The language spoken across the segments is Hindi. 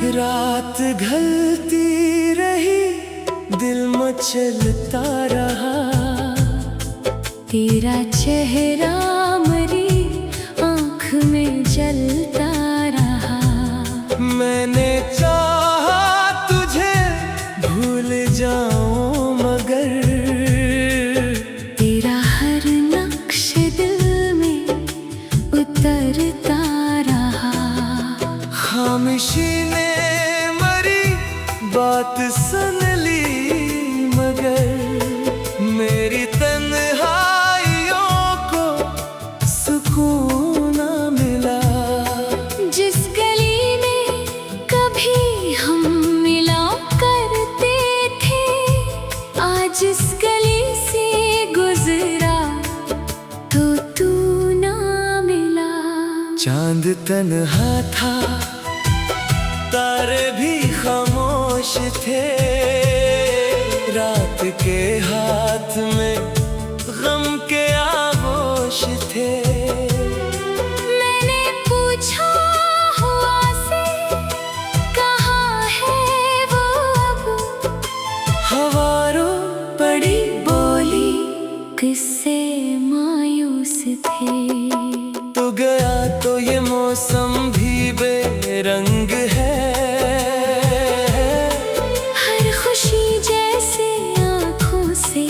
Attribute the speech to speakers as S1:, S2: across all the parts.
S1: रात ढलती रही, दिल मचलता रहा।
S2: तेरा चेहरा मरी आँख में जलता रहा।
S1: मैंने चाहा तुझे भूल जाऊं मगर
S2: तेरा हर नक्श दिल में उतरता रहा।
S1: खामोशी ने मरी बात सुन ली मगर मेरी तन्हाइयों को सुकून ना मिला।
S2: जिस गली में कभी हम मिला करते थे, आज इस गली से गुजरा तो तू ना मिला।
S1: चांद तन्हा था, तारे भी खामोश थे। रात के हाथ में गम के आगोश थे।
S2: मैंने पूछा हुआ से, कहाँ है वो अब?
S1: हवारों
S2: बड़ी बोली किससे मायूस थे।
S1: तो गया तो ये मौसम भी बेरंग है।
S2: हर खुशी जैसे आँखों से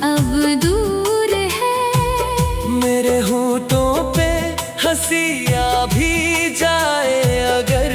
S2: अब दूर है।
S1: मेरे होठों पे हंसी आ भी जाए अगर,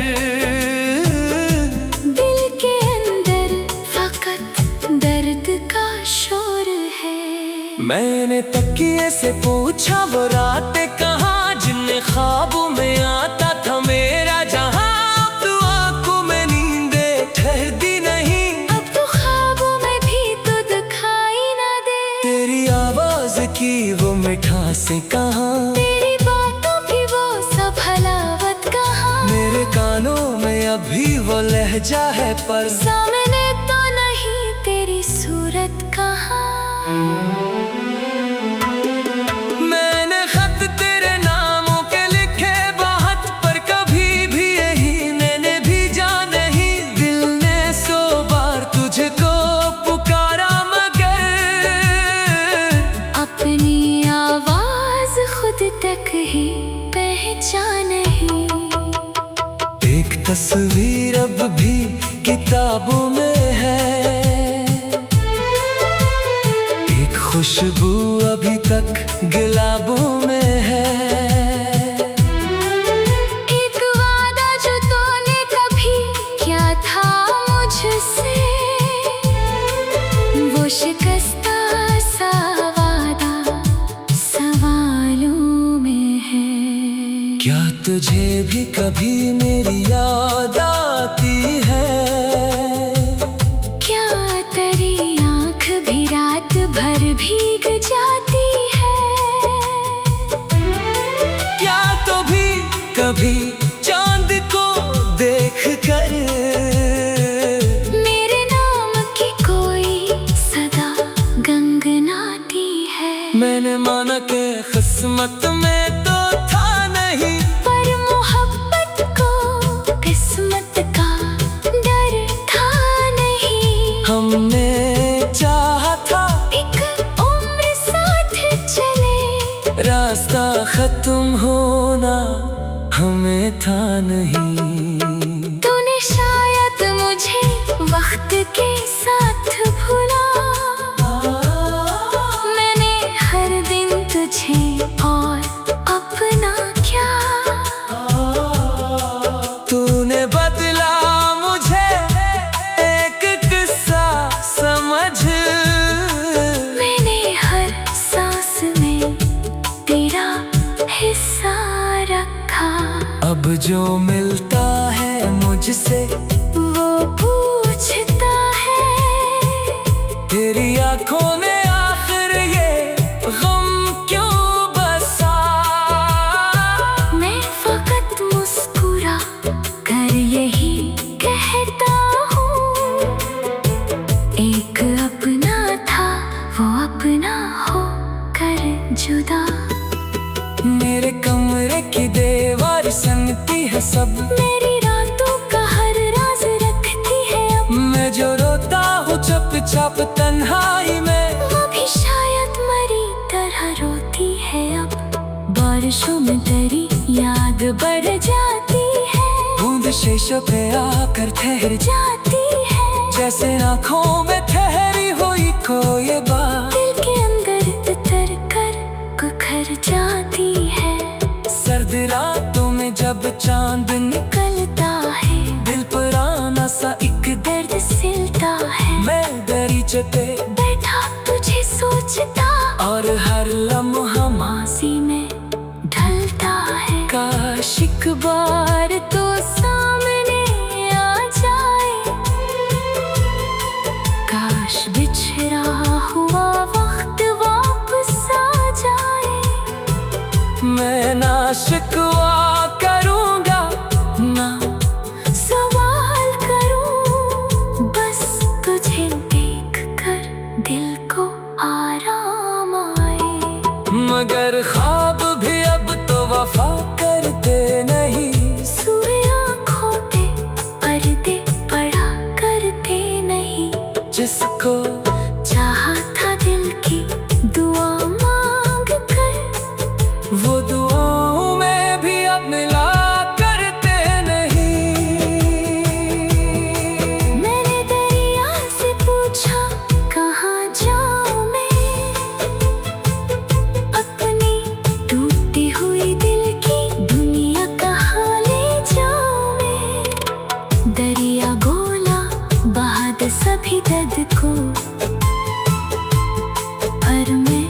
S2: दिल के अंदर फकत दर्द का शोर है।
S1: मैंने तकिए से पूछा वो रातें कहाँ, जिनमें ख्वाबों में आता था मेरा जहां। अब तो आंखों में नींदें ठहरती नहीं,
S2: अब तो ख्वाबों में भी तो दिखाई ना दे।
S1: तेरी आवाज की वो मिठासें कहाँ,
S2: तेरी बातों की वो सब हलावत कहाँ।
S1: मेरे कानों में अभी वो लहजा है पर
S2: सामने तो नहीं तेरी सूरत कहाँ।
S1: मैंने खत तेरे नामों के लिखे बहुत, पर कभी भी यही मैंने भेजा नहीं। दिल ने 100 बार तुझको पुकारा मगर
S2: अपनी आवाज खुद तक ही पहचान नहीं।
S1: एक तस्वीर अब भी किताबों में है, एक खुशबू अभी तक गुलाबों में है।
S2: एक वादा जो तूने कभी किया था मुझसे, वो शिकस्ता सा वादा सवालों में है।
S1: क्या तुझे भी कभी मेरी याद आती है?
S2: क्या तेरी आँख भी रात भर भीग जाती है?
S1: क्या तो भी कभी चांद को देख कर
S2: मेरे नाम की कोई सदा गंगनाती है?
S1: मैंने माना के किस्मत में तो था नहीं,
S2: पर मोहब्बत को किस्मत का डर था नहीं।
S1: हमने चाहा था
S2: एक उम्र साथ चले,
S1: रास्ता खत्म होना हमें था नहीं।
S2: तूने शायद मुझे वक्त के साथ भुला। मैंने हर दिन तुझे और अपना क्या।
S1: तूने बदला मुझे एक किस्सा समझ,
S2: मैंने हर सांस में तेरा हिस्सा रखा।
S1: अब जो मिलता है मुझसे
S2: वो पूछता है,
S1: तेरी आंखों में आखिर ये गम क्यों बसा।
S2: मैं फकत मुस्कुरा कर यही कहता हूँ, एक अपना था वो अपना हो कर जुदा।
S1: मेरे कमरे की दीवार सनती है सब,
S2: मेरी रातों का हर रात
S1: चुपचाप तन्हाई में।
S2: वो भी शायद मरी तरह रोती है अब, बारिशों में तेरी याद बढ़ जाती है।
S1: बूंद शीशे पे आकर ठहर
S2: जाती है,
S1: जैसे आँखों में ठहरी हुई कोई बात।
S2: दिल के अंदर उतर कर बिखर जाती है।
S1: सर्द रातों में जब चांद
S2: निकलता है,
S1: दिल पुराना सा एक
S2: दर्द सिलता है।
S1: मैं दरीचे पे
S2: बैठा तुझे सोचता,
S1: और हर लम्हा
S2: माजी में ढलता है।
S1: काश
S2: एक बार तो सामने आ जाए, काश बिछड़ा हुआ वक्त वापस आ जाए।
S1: मैं ना शिकवा करूँगा ना
S2: सवाल करूं, बस तुझे देख कर दिल को आराम आए।
S1: मगर ख्वाब भी अब तो वफा करते नहीं।
S2: सुए आँखों पे पर्दे पड़ा करते नहीं।
S1: जिसको
S2: चाहा था दिल की दुआ मांग कर,
S1: वो दुआओं में भी अब मिला करते नहीं।
S2: मैंने दरिया से पूछा कहाँ जाऊं मैं, अपनी टूटी हुई दिल की दुनिया कहाँ ले जाऊं मैं। दरिया गोला बहा दे सभी दर्द को, पर मैं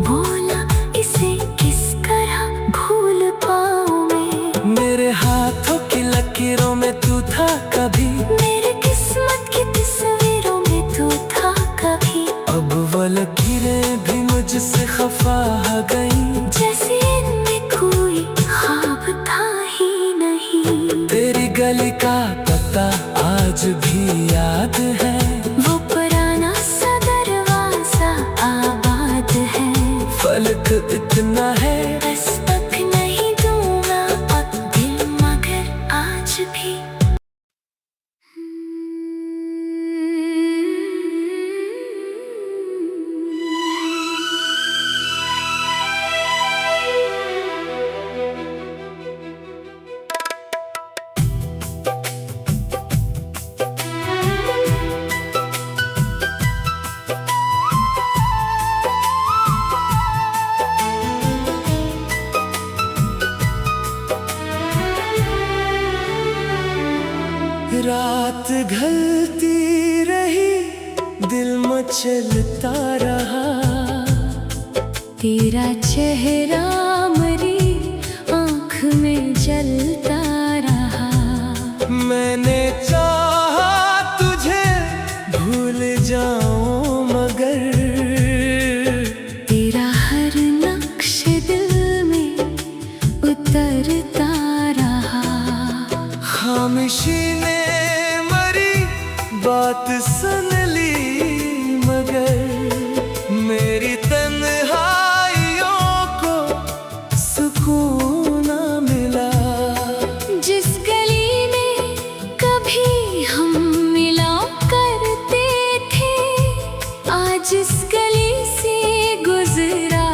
S2: बोला इसे किस तरह भूल पाऊं मैं।
S1: मेरे हाथों की लकीरों में तू था कभी,
S2: मेरे किस्मत की तस्वीरों में तू था कभी।
S1: अब वो लकीरें भी मुझसे खफा हो गई,
S2: जैसे इनमें कोई ख्वाब था ही नहीं।
S1: तेरी गली का पता आज भी याद है,
S2: वो पुराना सा दरवाजा आबाद है।
S1: फलक इतना है
S2: बस अब नहीं दूंगा अब दिल, मगर आज भी
S1: रात ढलती रही, दिल मचलता रहा।
S2: तेरा चेहरा मरी आँख में जलता रहा।
S1: मैंने चाहा तुझे भूल जाऊं, मगर
S2: तेरा हर नक्श दिल में उतरता रहा।
S1: खामोशी ने मरी बात सुन ली, मगर मेरी तन्हाइयों को सुकून ना मिला।
S2: जिस गली में कभी हम मिला करते थे, आज इस गली से गुजरा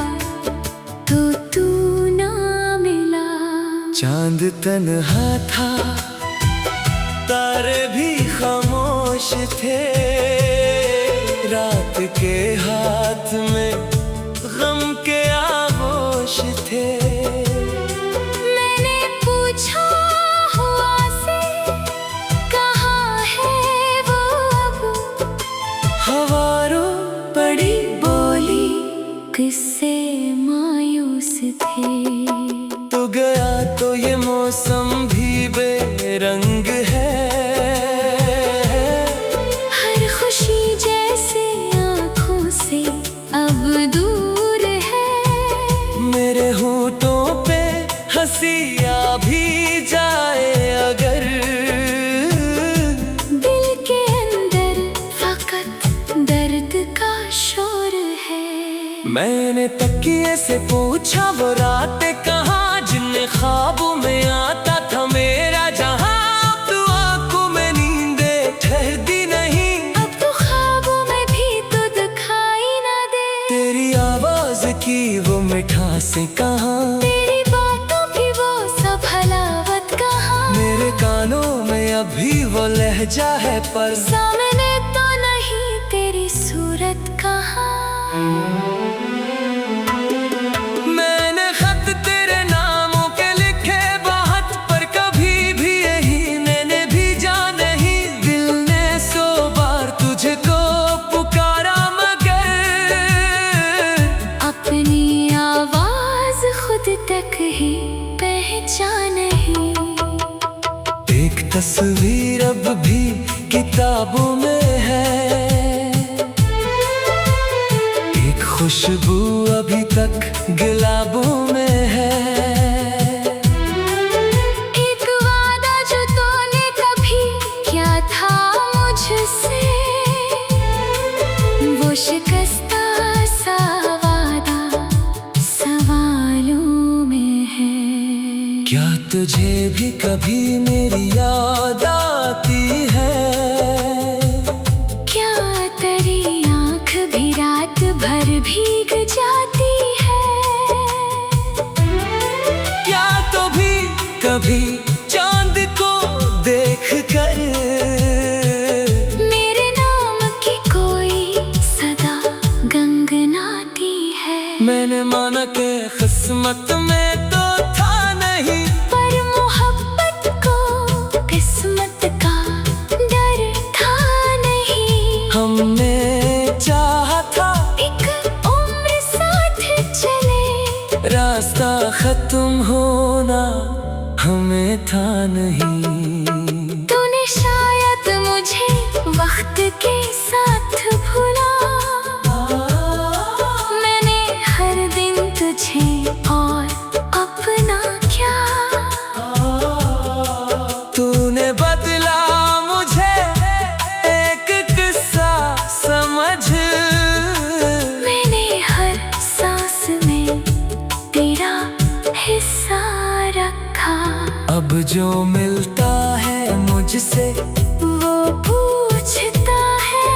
S2: तो तू ना मिला।
S1: चांद तन्हा था, तारे भी खामोश थे, रात के हाथ में गम के आगोश थे।
S2: मैंने पूछा हुआ से कहाँ है वो अब,
S1: हवारों
S2: बड़ी बोली किससे मायूस थे।
S1: तो गया तो ये मौसम भी बेरंग है,
S2: हर खुशी जैसे आँखों से अब दूर है।
S1: मेरे होठों पे हंसी आ भी जाए अगर,
S2: दिल के अंदर फकत दर्द का शोर है।
S1: मैंने तकिए से पूछा वो रातें कहाँ, जिन ख्वाबों में आता था मेरा जहाँ। अब तो आंखों में नींदें ठहरती नहीं,
S2: अब तो ख्वाबों में भी
S1: तो लहजा है पर
S2: सामने तो नहीं तेरी सूरत कहाँ।
S1: मैंने खत तेरे नामों के लिखे बाहत पर कभी भी यही मैंने भेजा नहीं। दिल ने 100 बार तुझको पुकारा मगर
S2: अपनी आवाज खुद तक ही पहचान नहीं।
S1: एक तस्वीर अब भी किताबों में है, एक खुशबू अभी तक गुलाबों में है।
S2: एक वादा जो तूने कभी क्या था मुझसे, वो शिकस्ता सा वादा सवालों में है।
S1: क्या तुझे भी कभी मेरी याद आती है?
S2: क्या तेरी आँख भी रात भर भीग जाती है?
S1: क्या तो भी कभी चांद को देख कर
S2: मेरे नाम की कोई सदा गंगनाती है?
S1: मैंने माना कि किस्मत में तो था नहीं,
S2: पर मोहब्बत को किस्मत का डर था नहीं।
S1: हमने चाहा था
S2: एक उम्र साथ चले,
S1: रास्ता खत्म होना हमें था नहीं।
S2: तूने शायद मुझे वक्त के साथ भुला, मैंने हर दिन तुझे और अपना क्या।
S1: तूने बदला मुझे एक किस्सा समझ,
S2: मैंने हर सांस में तेरा हिस्सा रखा।
S1: अब जो मिलता है मुझसे
S2: वो पूछता है,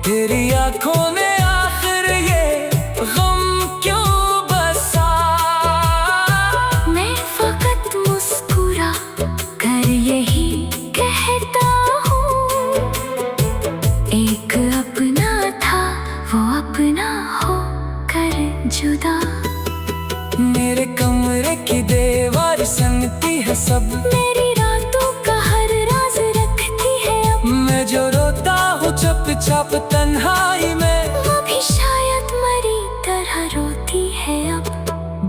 S1: तेरी आंखों में आखिर ये गम क्यों बसा।
S2: मैं फकत मुस्कुरा कर यही कहता हूँ, एक अपना था वो अपना हो कर जुदा।
S1: मेरे कमरे की दीवार सुनती है सब,
S2: मेरी रातों का हर राज रखती है अब।
S1: मैं जो रोता हूँ चुपचाप तन्हाई में,
S2: वो भी शायद मरी तरह रोती है अब।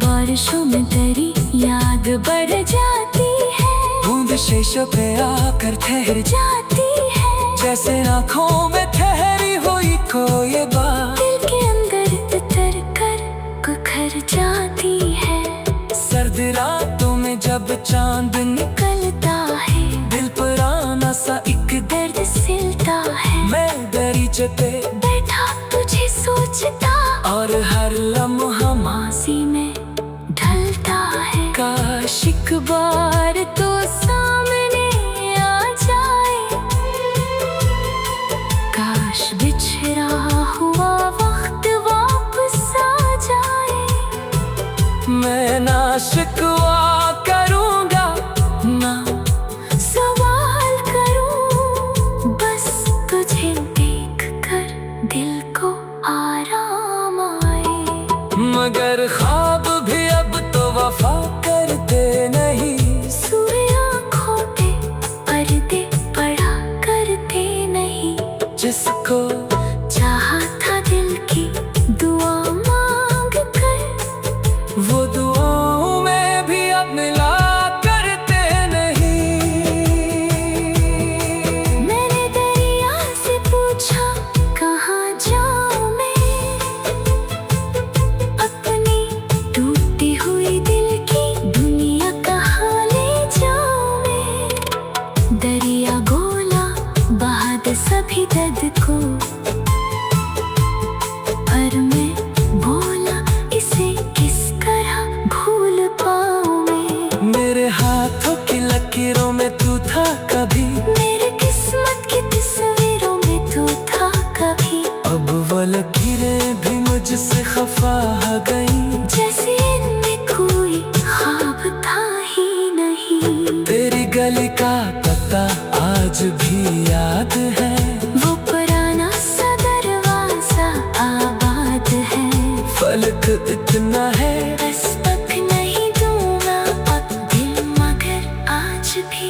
S2: बारिशों में तेरी याद बढ़ जाती है,
S1: बूंद शीशों पे आकर ठहर
S2: जाती है।
S1: जैसे आँखों में ठहरी हुई कोई बात,
S2: दिल के अंदर उतर कर बिखर जाती है।
S1: सर्द रातों में जब चांद
S2: निकलता है,
S1: दिल पुराना सा एक
S2: दर्द सिलता है।
S1: मैं दरीचे पे
S2: बैठा तुझे सोचता,
S1: और हर लम्हा
S2: माजी में ढलता है।
S1: काश
S2: एक बार तो सामने आ जाए, काश बिछड़ा हुआ वक्त वापस आ जाए।
S1: मैं ना शिकवा करूँगा ना
S2: सवाल करूं, बस तुझे देख कर दिल को आराम आए।
S1: मगर ख्वाब भी अब तो वफा करते नहीं,
S2: सूर्य आँखों पे पर्दे पड़ा करते नहीं।
S1: जिसको
S2: चाहा था दिल की दुआ मांग कर,
S1: वो दुआओं में भी अब मिला करते नहीं।
S2: मैंने दरिया से पूछा कहाँ जाऊं मैं, अपनी टूटी हुई दिल की दुनिया कहाँ ले जाऊं मैं। दरिया गोला बहा दे सभी दर्द को, पर मैं बोला इसे किस तरह भूल पाऊं मैं।
S1: मेरे हाथों की लकीरों में तू था कभी,
S2: मेरे किस्मत की तस्वीरों में तू था कभी।
S1: अब वो लकीरें भी मुझसे खफा गई,
S2: जैसे इनमें कोई ख्वाब था ही नहीं।
S1: तेरी गली का पता आज भी याद है।
S2: वो पुराना सा दरवाजा आबाद है।
S1: फलक इतना है
S2: बस तक नहीं दूंगा अब दिल, मगर आज भी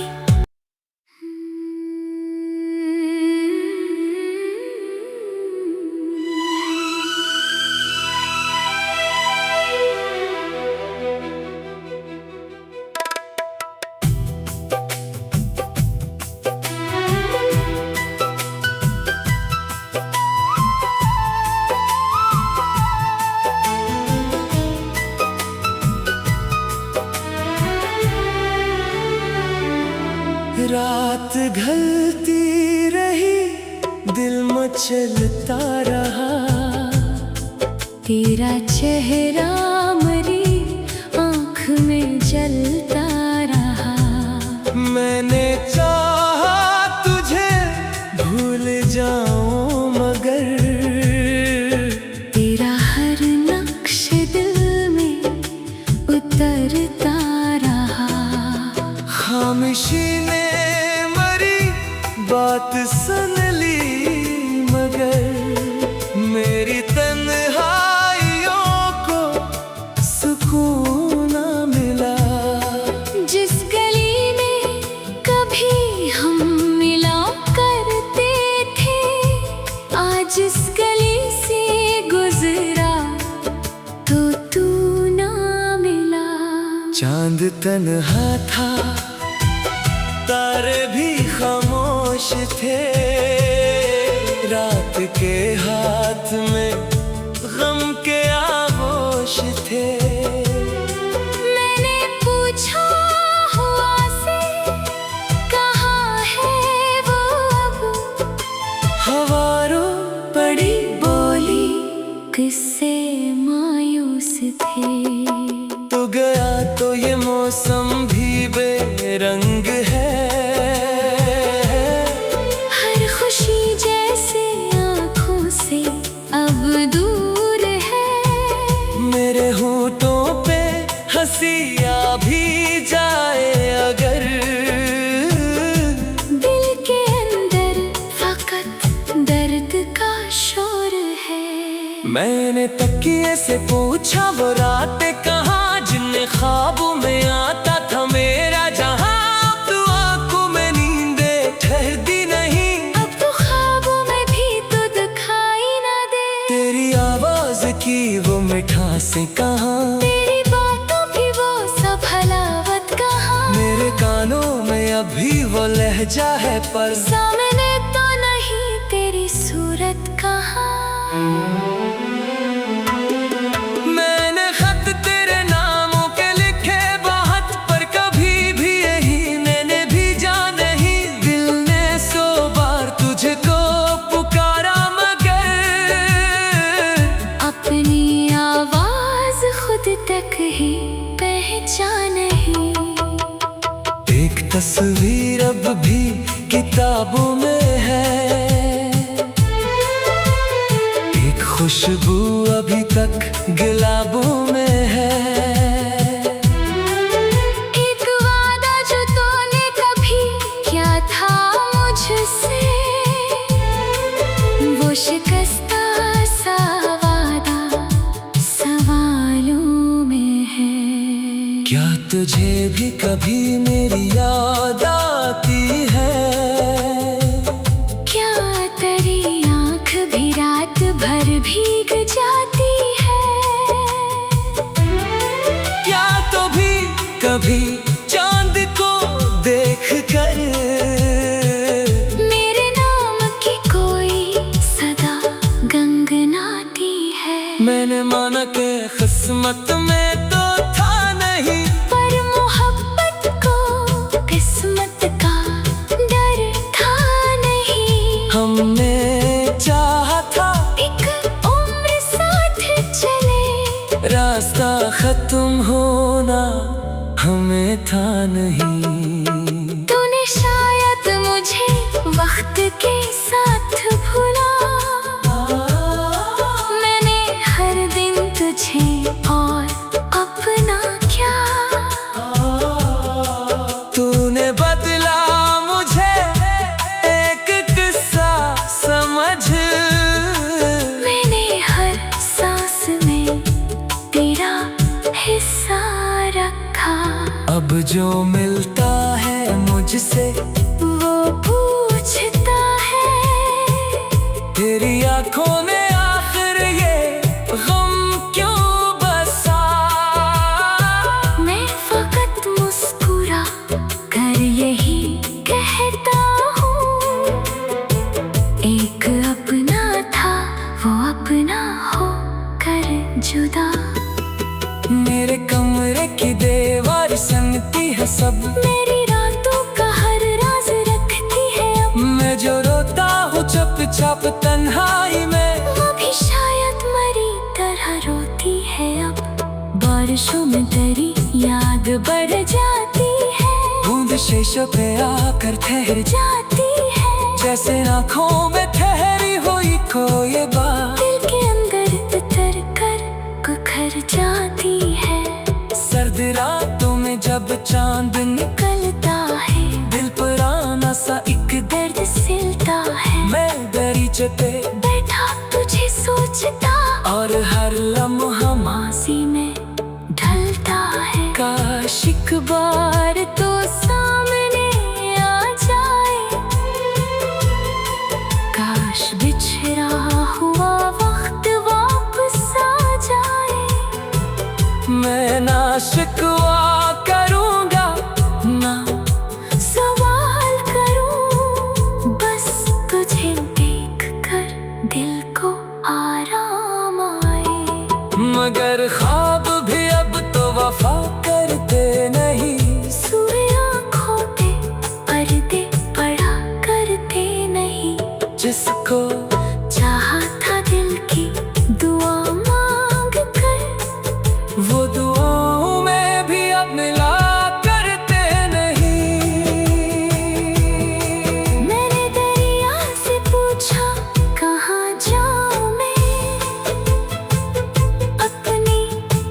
S1: रात ढलती रही, दिल मचलता रहा।
S2: तेरा चेहरा मरी आँख में जलता रहा।
S1: मैंने चाहा तुझे भूल जाऊं मगर
S2: तेरा हर नक्श दिल में उतरता रहा।
S1: खामोशी ने बात सुन ली मगर मेरी तन्हाइयों को सुकून ना मिला।
S2: जिस गली में कभी हम मिला करते थे, आज इस गली से गुजरा तो तू ना मिला।
S1: चांद तन्हा था, तारे भी खामोश थे। रात के हाथ में गम के आगोश थे।
S2: मैंने पूछा हुआ से, कहाँ है वो अब?
S1: हवारों
S2: पड़ी बोली किससे मायूस थे।
S1: तो गया तो ये मौसम भी बेरंग है।
S2: हर खुशी जैसे आँखों से अब दूर है।
S1: मेरे होठों पे हंसी आ भी जाए अगर,
S2: दिल के अंदर फकत दर्द का शोर है।
S1: मैंने तकिए से पूछा वो रातें कहाँ, जिन्हें ख्वाबों में आता था मेरा जहां। अब तो आंखों में नींदें ठहरती नहीं,
S2: अब तो ख्वाबों में भी तो दिखाई ना दे।
S1: तेरी आवाज की वो मिठासें कहाँ,
S2: तेरी बातों की वो सब हलावत कहाँ।
S1: मेरे कानों में अभी वो लहजा है पर
S2: सामने तो नहीं तेरी सूरत कहाँ।
S1: मैंने खत तेरे नामों के लिखे बहुत, पर कभी भी यही मैंने भेजा नहीं। दिल ने 100 बार तुझको पुकारा मगर
S2: अपनी आवाज खुद तक ही पहचान नहीं।
S1: एक तस्वीर अब भी किताबों में है, एक खुशबू अभी तक गुलाबों में है।
S2: एक वादा जो तूने कभी किया था मुझसे, वो शिकस्ता सा वादा सवालों में है।
S1: क्या तुझे भी कभी मेरी याद आती है?
S2: क्या तेरी आँख भी रात भर भीग जाती है?
S1: क्या तो भी कभी चांद को देख कर
S2: मेरे नाम की कोई सदा गंगनाती है?
S1: मैंने माना कि किस्मत में तो था नहीं,
S2: पर मोहब्बत को किस्मत का डर था नहीं।
S1: हमने चाहा था
S2: एक उम्र साथ चले,
S1: रास्ता खत्म होना हमें था नहीं।
S2: तूने शायद मुझे वक्त के साथ भुला, मैंने हर दिन तुझे और अपना क्या।
S1: तूने बदला मुझे जो मिलता है मुझसे
S2: वो पूछता है,
S1: तेरी आंखों में आखिर ये गम क्यों बसा।
S2: मैं फकत मुस्कुरा कर यही कहता हूँ, एक अपना था वो अपना हो कर जुदा।
S1: मेरे कमरे की दीवार सुनती है सब,
S2: मेरी रातों का हर राज रखती है अब।
S1: मैं जो रोता हूँ चुपचाप तन्हाई में,
S2: वो भी शायद मरी तरह रोती है अब। बारिशों में तेरी याद बढ़ जाती है,
S1: बूंद शीशे पे आकर ठहर
S2: जाती है,
S1: जैसे आँखों में ठहरी हुई कोई बात।
S2: दिल के अंदर उतर कर बिखर जाती है।
S1: सर्द रातों में जब चांद
S2: निकलता है,
S1: दिल पुराना सा एक
S2: दर्द सिलता है।
S1: मैं दरीचे पे
S2: बैठा तुझे सोचता,
S1: और हर लम्हा
S2: माजी में ढलता है।
S1: काश
S2: एक बार तो सामने आ जाए, काश बिछड़ा हुआ वक्त वापस आ जाए।
S1: मैं ना शिकवा करूँगा ना
S2: सवाल करूं, बस तुझे देख कर दिल को आराम आए।
S1: मगर ख्वाब भी अब तो वफा करते नहीं,
S2: सूर्य आँखों पे पर्दे पड़ा करते नहीं।
S1: जिसको
S2: चाहा था दिल की दुआ मांग कर,
S1: वो दुआओं में भी अब मिला करते नहीं।
S2: मैंने दरिया से पूछा कहाँ जाऊं मैं, अपनी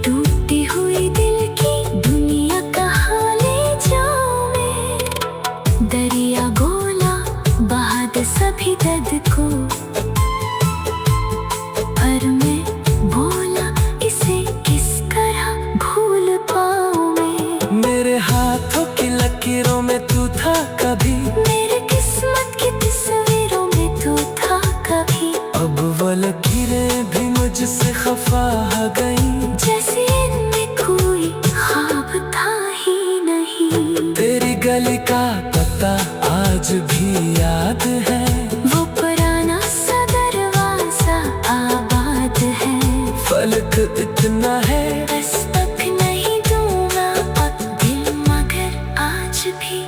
S2: टूटी हुई दिल की दुनिया कहाँ ले जाऊं मैं। दरिया गोला बहा दे सभी दर्द को, पर मैं बोला इसे किस तरह भूल पाऊं मैं।
S1: मेरे हाथों की लकीरों में तू था कभी,
S2: मेरे किस्मत की तस्वीरों में तू था कभी।
S1: अब वो लकीरें भी मुझसे खफा गई,
S2: जैसे इनमें कोई ख्वाब था ही नहीं।
S1: तेरी गली का पता आज भी याद है,
S2: वो पुराना सा दरवाजा आबाद है।
S1: फलक इतना है
S2: बस तक नहीं दूंगा अब दिल, मगर आज भी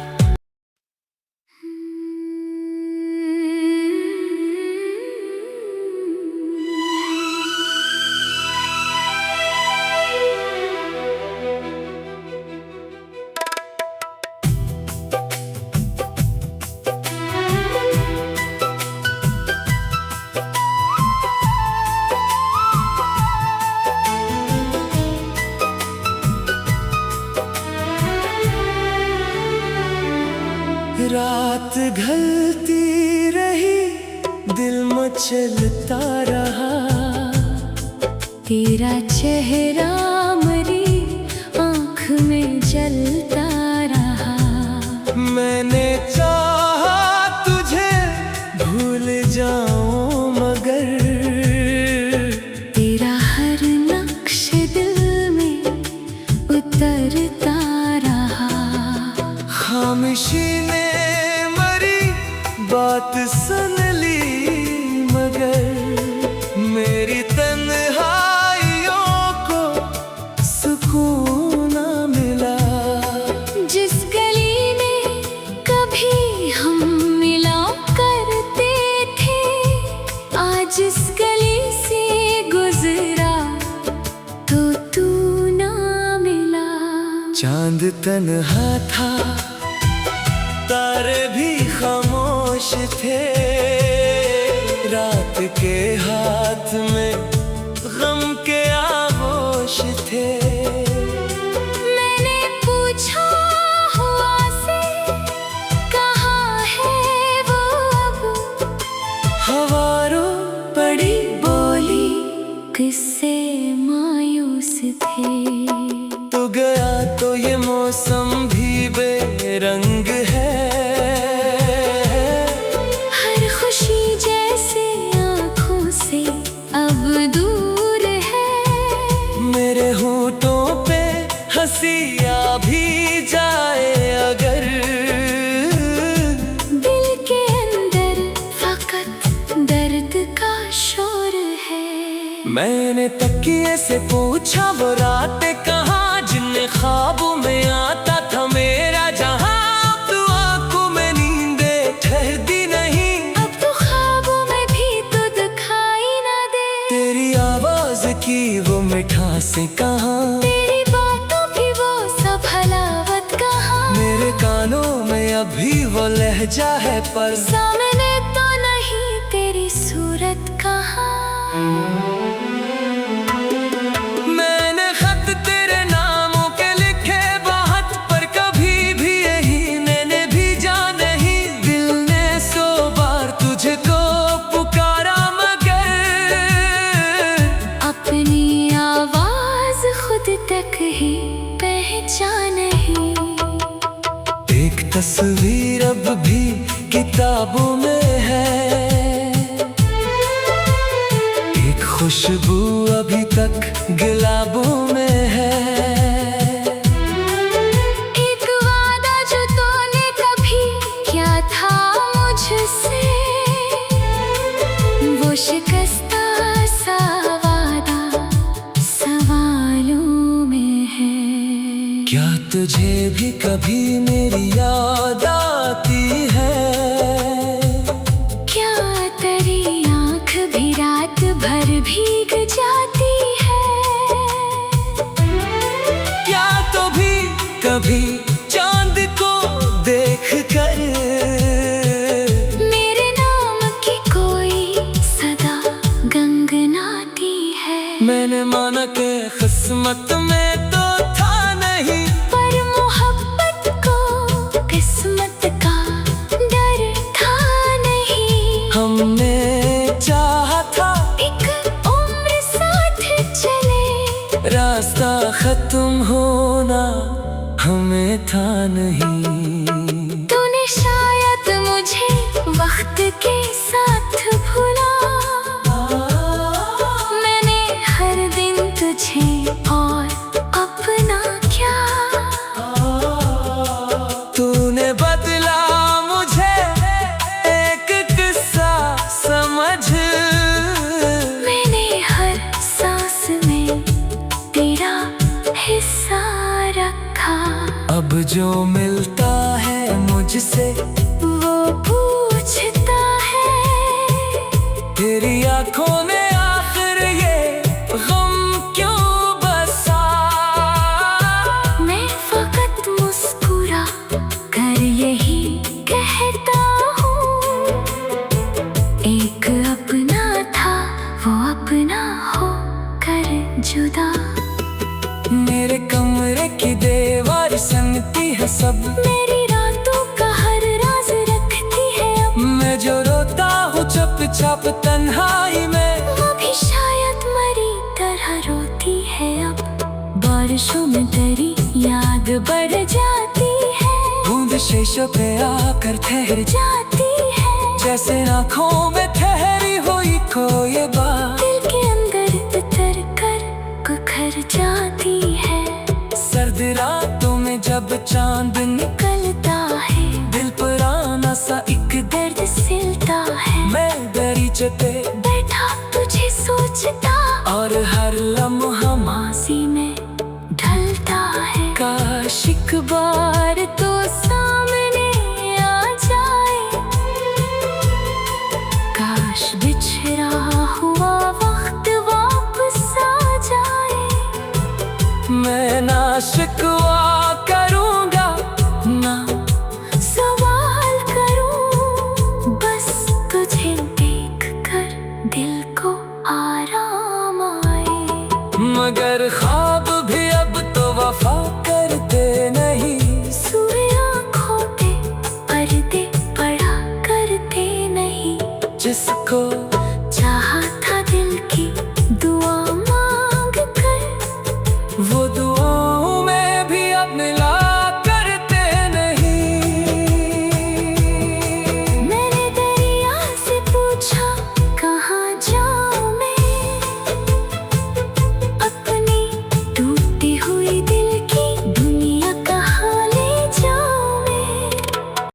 S1: रात ढलती रही, दिल मचलता रहा।
S2: तेरा चेहरा मरी आँख में जलता रहा।
S1: मैंने चाहा तुझे भूल जाऊं मगर
S2: तेरा हर नक्श दिल में उतरता रहा।
S1: खामोशी ने मरी बात सुन ली, मगर मेरी तन्हाइयों को सुकून ना मिला।
S2: जिस गली में कभी हम मिला करते थे, आज इस गली से गुजरा तो तू ना मिला।
S1: चांद तन्हा था, तारे भी खामोश थे, रात के हाथ में गम के आगोश थे।
S2: मैंने पूछा हुआ से कहाँ है वो अब,
S1: हवारों पड़ी
S2: बोली किससे मायूस थे।
S1: तो गया तो ये मौसम भी मैंने तकिए से पूछा वो रातें कहाँ, जिन ख्वाबों में आता था मेरा जहां। अब तो आंखों में नींदे ठहरती नहीं,
S2: अब तो ख्वाबों में भी तो दिखाई ना दे।
S1: तेरी आवाज की वो मिठासें कहाँ,
S2: तेरी बातों की वो सब हलावत कहाँ।
S1: मेरे कानों में अभी वो लहजा है पर
S2: सामने तो नहीं तेरी सूरत कहाँ।
S1: मैंने खत तेरे नामों के लिखे बहुत, पर कभी भी यही मैंने भेजा नहीं। दिल ने 100 बार तुझको पुकारा मगर
S2: अपनी आवाज खुद तक ही पहचान नहीं।
S1: एक तस्वीर अब भी किताबों में है, एक खुशबू अभी तक गुलाबों में है।
S2: एक वादा जो तूने कभी किया था मुझसे, वो शिकस्ता सा वादा सवालों में है।
S1: क्या तुझे भी कभी मेरी याद आती है?
S2: क्या तेरी आँख भी रात भर भीग जाती है?
S1: क्या तो भी कभी चांद को देख कर
S2: मेरे नाम की कोई सदा गंगनाती है?
S1: मैंने माना कि किस्मत में तो था नहीं,
S2: पर मोहब्बत को किस्मत का डर था नहीं।
S1: हमने चाहा था
S2: एक उम्र साथ चले,
S1: रास्ता खत्म होना हमें था नहीं।
S2: तूने शायद मुझे वक्त के साथ भुला, मैंने हर दिन तुझे और अपना क्या।
S1: तूने बदला मुझे एक किस्सा समझ,
S2: मैंने हर सांस में तेरा हिस्सा रखा।
S1: अब जो मिलता है मुझसे
S2: वो पूछता है,
S1: तेरी आंखों में आखिर ये गम क्यों बसा।
S2: मैं फकत मुस्कुरा कर यही कहता हूँ, एक अपना था वो अपना हो कर जुदा।
S1: मेरे कमरे की दीवार सुनती है सब,
S2: मेरी रातों का हर राज रखती है अब।
S1: मैं जो रोता हूँ चुपचाप तन्हाई में,
S2: वो भी शायद मरी तरह रोती है अब। बारिशों में तेरी याद बढ़ जाती है,
S1: बूंद शीशों पे आकर ठहर
S2: जाती है।
S1: जैसे आँखों में ठहरी हुई कोई बात,
S2: दिल के अंदर उतर कर गुखर जाती है।
S1: सर्द रातों में जब चांद
S2: निकलता है,
S1: दिल पुराना सा एक
S2: दर्द सिलता है।
S1: मैं दरीचे पे
S2: बैठा तुझे सोचता,
S1: और हर लम्हा
S2: माजी में ढलता है।
S1: काश
S2: एक बार तो सामने आ जाए, काश बिछड़ा हुआ वक्त वापस आ जाए।
S1: मैं ना शिकवा करूँगा ना
S2: सवाल करूं, बस तुझे देख कर दिल को आराम आए।
S1: मगर ख्वाब भी अब तो वफा करते नहीं,
S2: सूर्य आँखों पे पर्दे पड़ा करते नहीं।
S1: जिसको